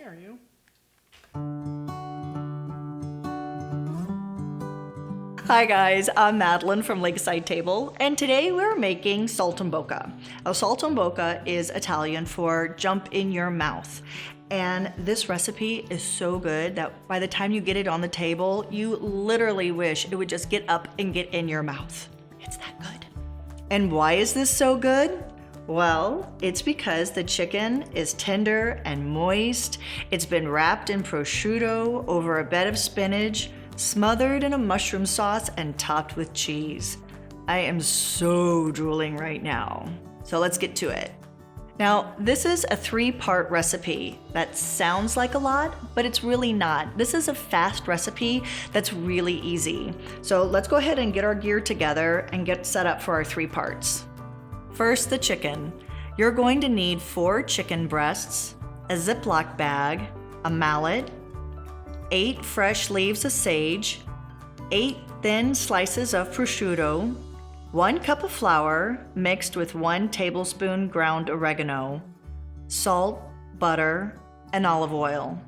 Here, you. Hi guys, I'm Madalaine from Lakeside Table, and today we're making saltimbocca. A saltimbocca is Italian for jump in your mouth. And this recipe is so good that by the time you get it on the table, you literally wish it would just get up and get in your mouth. It's that good. And why is this so good? Well, it's because the chicken is tender and moist. It's been wrapped in prosciutto over a bed of spinach, smothered in a mushroom sauce and topped with cheese. I am so drooling right now. So let's get to it. Now, this is a 3-part recipe. That sounds like a lot, but it's really not. This is a fast recipe that's really easy. So let's go ahead and get our gear together and get set up for our 3 parts. First, the chicken. You're going to need 4 chicken breasts, a Ziploc bag, a mallet, 8 fresh leaves of sage, 8 thin slices of prosciutto, 1 cup of flour mixed with 1 tablespoon ground oregano, salt, butter, and olive oil.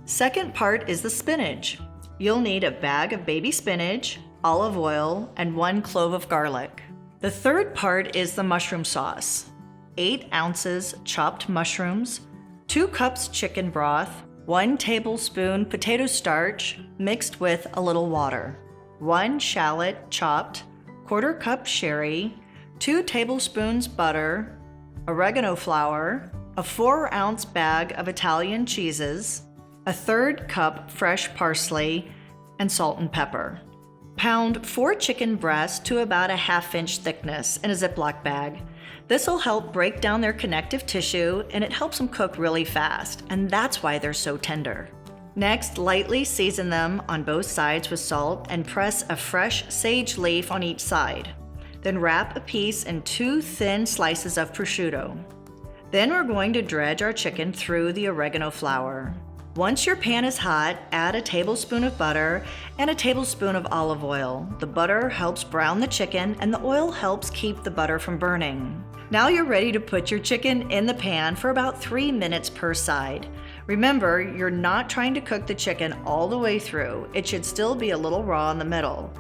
Second part is the spinach. You'll need a bag of baby spinach, olive oil, and 1 clove of garlic. The third part is the mushroom sauce. 8 ounces chopped mushrooms, 2 cups chicken broth, 1 tablespoon potato starch mixed with a little water, 1 shallot chopped, 1/4 cup sherry, 2 tablespoons butter, oregano flour, a 4-ounce bag of Italian cheeses, a 1/3 cup fresh parsley, and salt and pepper. Pound 4 chicken breasts to about a 1/2 inch thickness in a Ziploc bag. This will help break down their connective tissue and it helps them cook really fast, and that's why they're so tender. Next, lightly season them on both sides with salt and press a fresh sage leaf on each side. Then wrap a piece in 2 thin slices of prosciutto. Then we're going to dredge our chicken through the oregano flour. Once your pan is hot, add a tablespoon of butter and a tablespoon of olive oil. The butter helps brown the chicken and the oil helps keep the butter from burning. Now you're ready to put your chicken in the pan for about 3 minutes per side. Remember, you're not trying to cook the chicken all the way through. It should still be a little raw in the middle.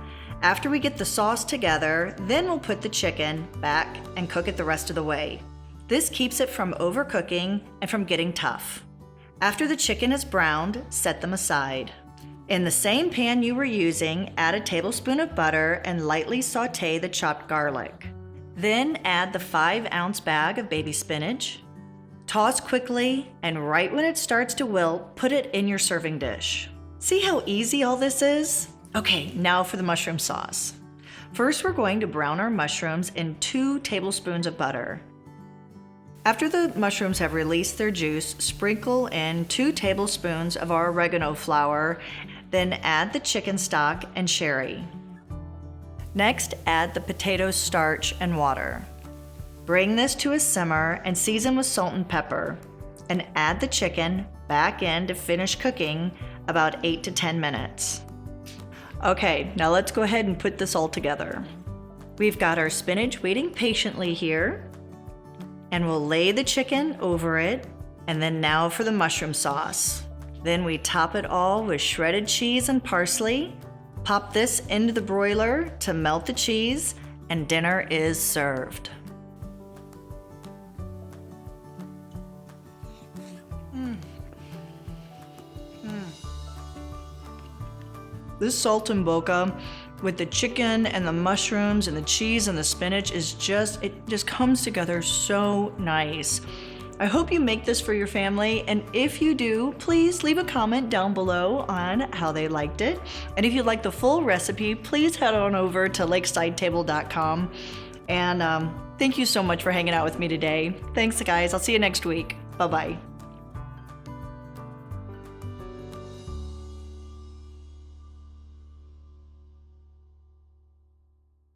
After we get the sauce together, then we'll put the chicken back and cook it the rest of the way. This keeps it from overcooking and from getting tough. After the chicken is browned, set them aside. In the same pan you were using, add a tablespoon of butter and lightly saute the chopped garlic. Then add the 5-ounce bag of baby spinach. Toss quickly, and right when it starts to wilt, put it in your serving dish. See how easy all this is? Okay, now for the mushroom sauce. First, we're going to brown our mushrooms in 2 tablespoons of butter. After the mushrooms have released their juice, sprinkle in 2 tablespoons of our oregano flour, then add the chicken stock and sherry. Next, add the potato starch and water. Bring this to a simmer and season with salt and pepper, and add the chicken back in to finish cooking about 8 to 10 minutes. Okay, now let's go ahead and put this all together. We've got our spinach waiting patiently here, and we'll lay the chicken over it, and then now for the mushroom sauce. Then we top it all with shredded cheese and parsley. Pop this into the broiler to melt the cheese, and dinner is served. This saltimbocca with the chicken and the mushrooms and the cheese and the spinach is it just comes together so nice. I hope you make this for your family, and if you do, please leave a comment down below on how they liked it. And if you'd like the full recipe, please head on over to lakesidetable.com. And thank you so much for hanging out with me today. Thanks guys, I'll see you next week. Bye-bye.